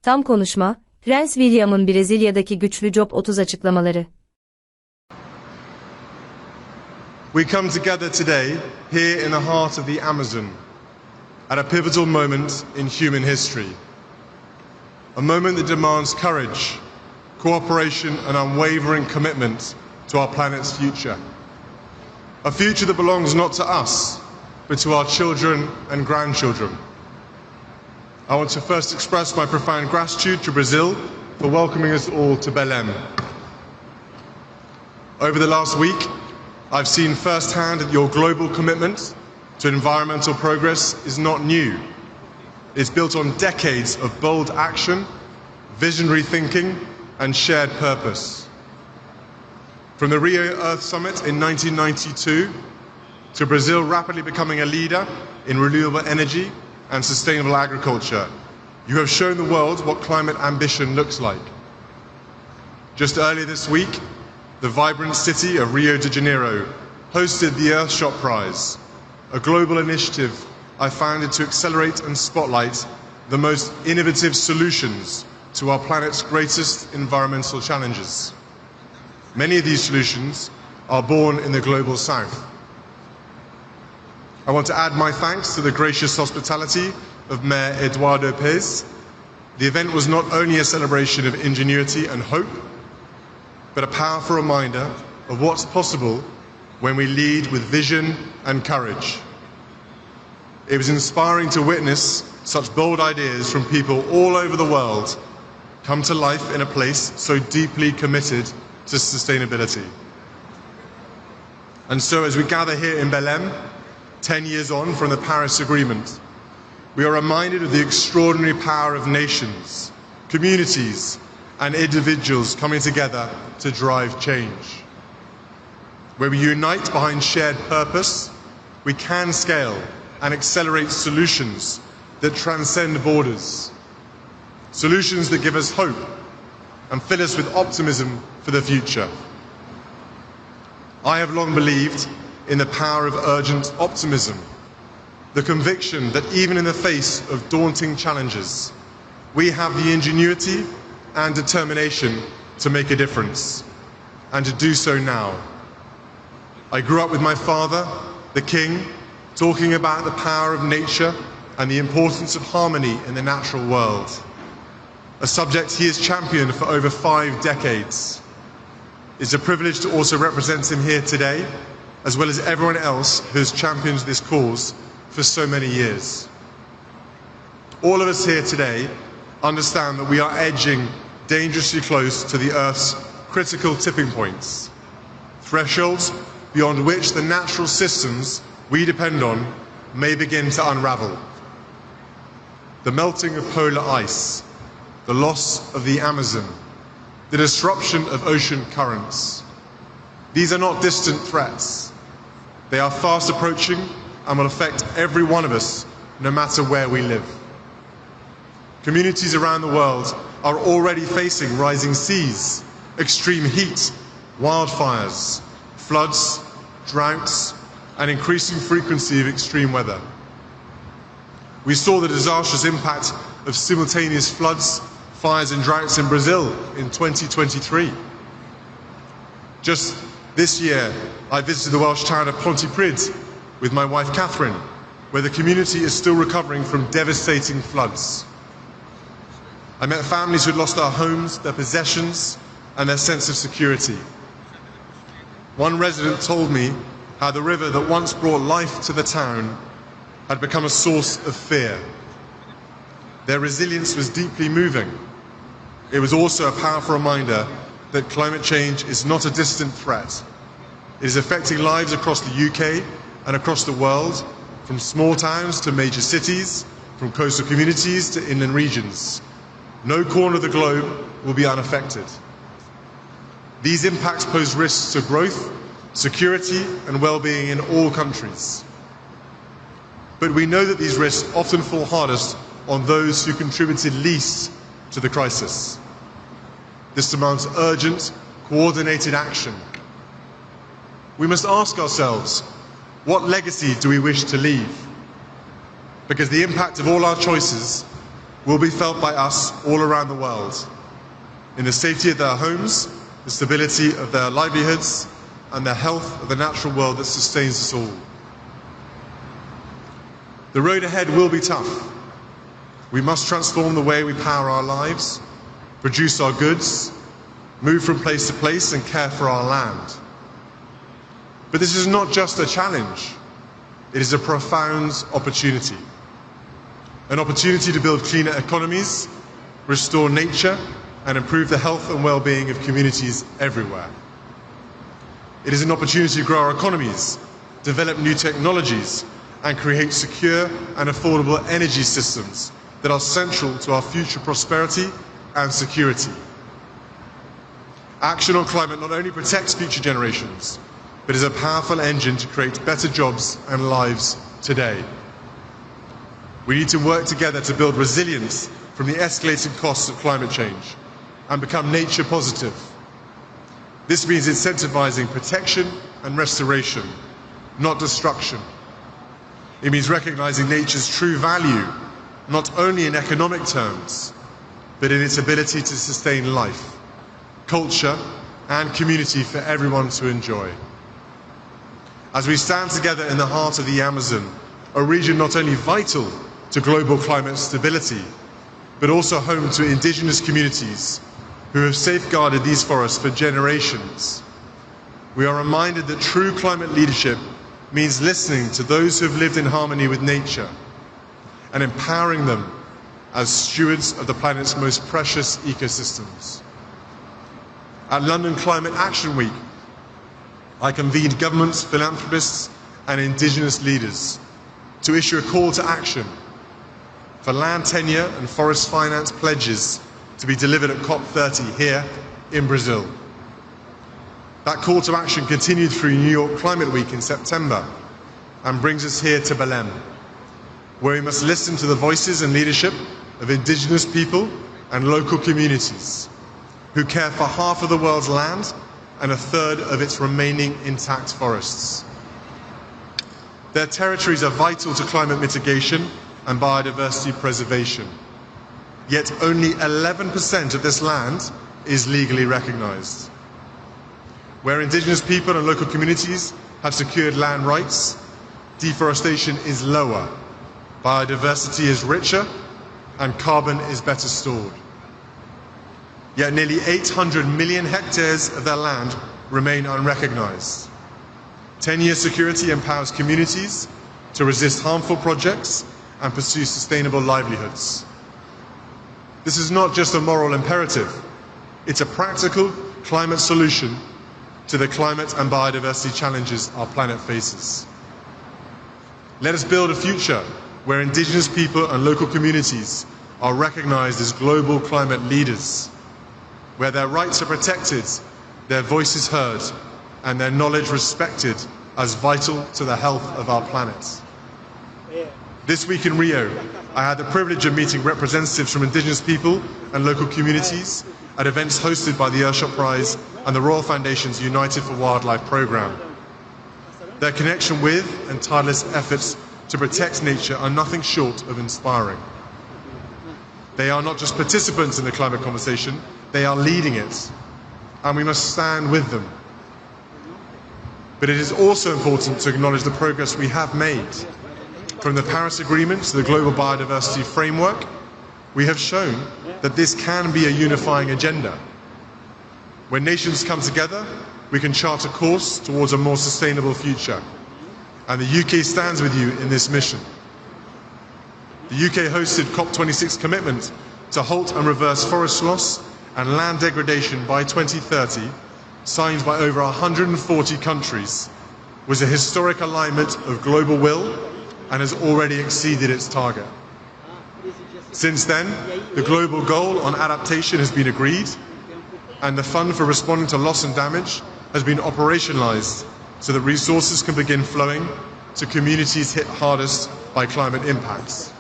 Tam konuşma, Prens William'ın Brezilya'daki Güçlü COP30 Açıklamaları. We come together today here in the heart of the Amazon at a pivotal moment in human history. A moment that demands courage, cooperation and unwavering commitment to our planet's future. A future that belongs not to us, but to our children and grandchildren. I want to first express my profound gratitude to Brazil for welcoming us all to Belem. Over the last week, I've seen firsthand that your global commitment to environmental progress is not new. It's built on decades of bold action, visionary thinking, and shared purpose. From the Rio Earth Summit in 1992 to Brazil rapidly becoming a leader in renewable energy and sustainable agriculture, you have shown the world what climate ambition looks like. Just earlier this week, the vibrant city of Rio de Janeiro hosted the Earthshot Prize, a global initiative I founded to accelerate and spotlight the most innovative solutions to our planet's greatest environmental challenges. Many of these solutions are born in the global south. I want to add my thanks to the gracious hospitality of Mayor Eduardo Pez. The event was not only a celebration of ingenuity and hope, but a powerful reminder of what's possible when we lead with vision and courage. It was inspiring to witness such bold ideas from people all over the world come to life in a place so deeply committed to sustainability. And so as we gather here in Belem, 10 years on from the Paris Agreement, we are reminded of the extraordinary power of nations, communities, and individuals coming together to drive change. Where we unite behind shared purpose, we can scale and accelerate solutions that transcend borders. Solutions that give us hope and fill us with optimism for the future. I have long believed in the power of urgent optimism, the conviction that even in the face of daunting challenges, we have the ingenuity and determination to make a difference, and to do so now. I grew up with my father, the King, talking about the power of nature and the importance of harmony in the natural world, a subject he has championed for over 5 decades. It's a privilege to also represent him here today, as well as everyone else who has championed this cause for so many years. All of us here today understand that we are edging dangerously close to the Earth's critical tipping points, thresholds beyond which the natural systems we depend on may begin to unravel. The melting of polar ice, the loss of the Amazon, the disruption of ocean currents. These are not distant threats. They are fast approaching and will affect every one of us, no matter where we live. Communities around the world are already facing rising seas, extreme heat, wildfires, floods, droughts, and increasing frequency of extreme weather. We saw the disastrous impact of simultaneous floods, fires and droughts in Brazil in 2023. Just this year, I visited the Welsh town of Pontypridd with my wife Catherine, where the community is still recovering from devastating floods. I met families who had lost their homes, their possessions, and their sense of security. One resident told me how the river that once brought life to the town had become a source of fear. Their resilience was deeply moving. It was also a powerful reminder that climate change is not a distant threat. It is affecting lives across the UK and across the world, from small towns to major cities, from coastal communities to inland regions. No corner of the globe will be unaffected. These impacts pose risks to growth, security and well-being in all countries. But we know that these risks often fall hardest on those who contributed least to the crisis. This demands urgent, coordinated action. We must ask ourselves, what legacy do we wish to leave? Because the impact of all our choices will be felt by us all around the world, in the safety of their homes, the stability of their livelihoods, and the health of the natural world that sustains us all. The road ahead will be tough. We must transform the way we power our lives, produce our goods, move from place to place, and care for our land. But this is not just a challenge, it is a profound opportunity. An opportunity to build cleaner economies, restore nature, and improve the health and well-being of communities everywhere. It is an opportunity to grow our economies, develop new technologies, and create secure and affordable energy systems that are central to our future prosperity and security. Action on climate not only protects future generations, but is a powerful engine to create better jobs and lives today. We need to work together to build resilience from the escalating costs of climate change and become nature positive. This means incentivizing protection and restoration, not destruction. It means recognizing nature's true value, not only in economic terms, but in its ability to sustain life, culture, and community for everyone to enjoy. As we stand together in the heart of the Amazon, a region not only vital to global climate stability, but also home to indigenous communities who have safeguarded these forests for generations, we are reminded that true climate leadership means listening to those who have lived in harmony with nature and empowering them as stewards of the planet's most precious ecosystems. At London Climate Action Week, I convened governments, philanthropists, and indigenous leaders to issue a call to action for land tenure and forest finance pledges to be delivered at COP30 here in Brazil. That call to action continued through New York Climate Week in September and brings us here to Belem, where we must listen to the voices and leadership of indigenous people and local communities who care for half of the world's land and a third of its remaining intact forests. Their territories are vital to climate mitigation and biodiversity preservation. Yet only 11% of this land is legally recognized. Where indigenous people and local communities have secured land rights, deforestation is lower, biodiversity is richer, and carbon is better stored. Yet nearly 800 million hectares of their land remain unrecognized. 10-year security empowers communities to resist harmful projects and pursue sustainable livelihoods. This is not just a moral imperative, it's a practical climate solution to the climate and biodiversity challenges our planet faces. Let us build a future where indigenous people and local communities are recognized as global climate leaders, where their rights are protected, their voices heard, and their knowledge respected as vital to the health of our planet. This week in Rio, I had the privilege of meeting representatives from indigenous people and local communities at events hosted by the Earthshot Prize and the Royal Foundation's United for Wildlife programme. Their connection with and tireless efforts to protect nature are nothing short of inspiring. They are not just participants in the climate conversation, they are leading it, and we must stand with them. But it is also important to acknowledge the progress we have made. From the Paris Agreement to the Global Biodiversity Framework, we have shown that this can be a unifying agenda. When nations come together, we can chart a course towards a more sustainable future. And the UK stands with you in this mission. The UK hosted COP26 commitment to halt and reverse forest loss and land degradation by 2030, signed by over 140 countries, was a historic alignment of global will and has already exceeded its target. Since then, the global goal on adaptation has been agreed, and the fund for responding to loss and damage has been operationalized so that resources can begin flowing to communities hit hardest by climate impacts.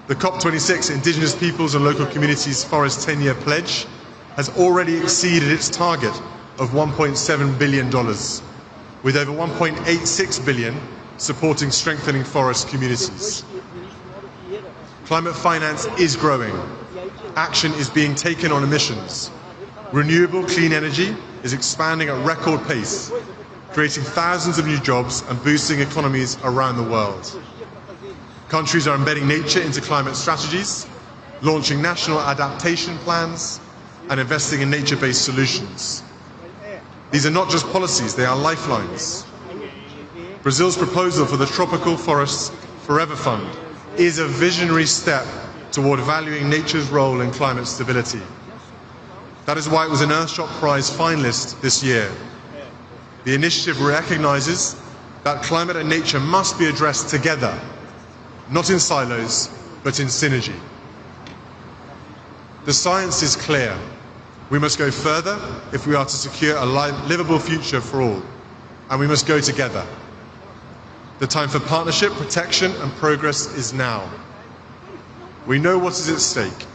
The COP26 Indigenous Peoples and Local Communities Forest 10-year pledge has already exceeded its target of $1.7 billion, with over $1.86 billion supporting strengthening forest communities. Climate finance is growing. Action is being taken on emissions. Renewable clean energy is expanding at record pace, creating thousands of new jobs and boosting economies around the world. Countries are embedding nature into climate strategies, launching national adaptation plans, and investing in nature-based solutions. These are not just policies, they are lifelines. Brazil's proposal for the Tropical Forests Forever Fund is a visionary step toward valuing nature's role in climate stability. That is why it was an Earthshot Prize finalist this year. The initiative recognizes that climate and nature must be addressed together, not in silos, but in synergy. The science is clear. We must go further if we are to secure a livable future for all, and we must go together. The time for partnership, protection, and progress is now. We know what is at stake.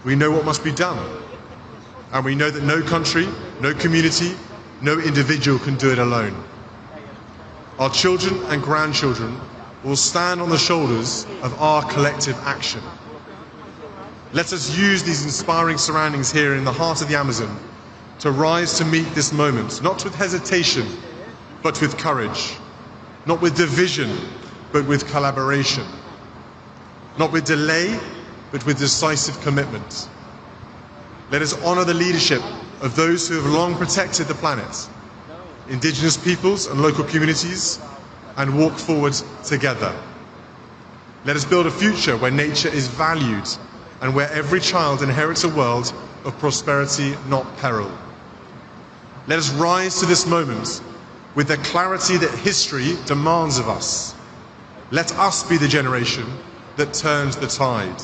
We know what must be done. And we know that no country, no community, no individual can do it alone. Our children and grandchildren will stand on the shoulders of our collective action. Let us use these inspiring surroundings here in the heart of the Amazon to rise to meet this moment, not with hesitation, but with courage, not with division, but with collaboration, not with delay, but with decisive commitment. Let us honor the leadership of those who have long protected the planet, indigenous peoples and local communities, and walk forward together. Let us build a future where nature is valued and where every child inherits a world of prosperity, not peril. Let us rise to this moment with the clarity that history demands of us. Let us be the generation that turns the tide,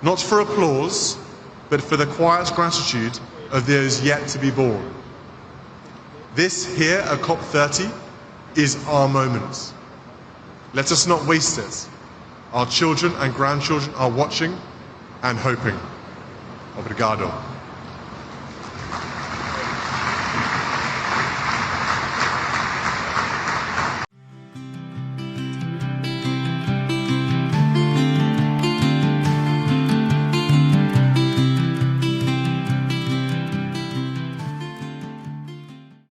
not for applause, but for the quiet gratitude of those yet to be born. This here at COP30 is our moment. Let us not waste it. Our children and grandchildren are watching and hoping. Obrigado.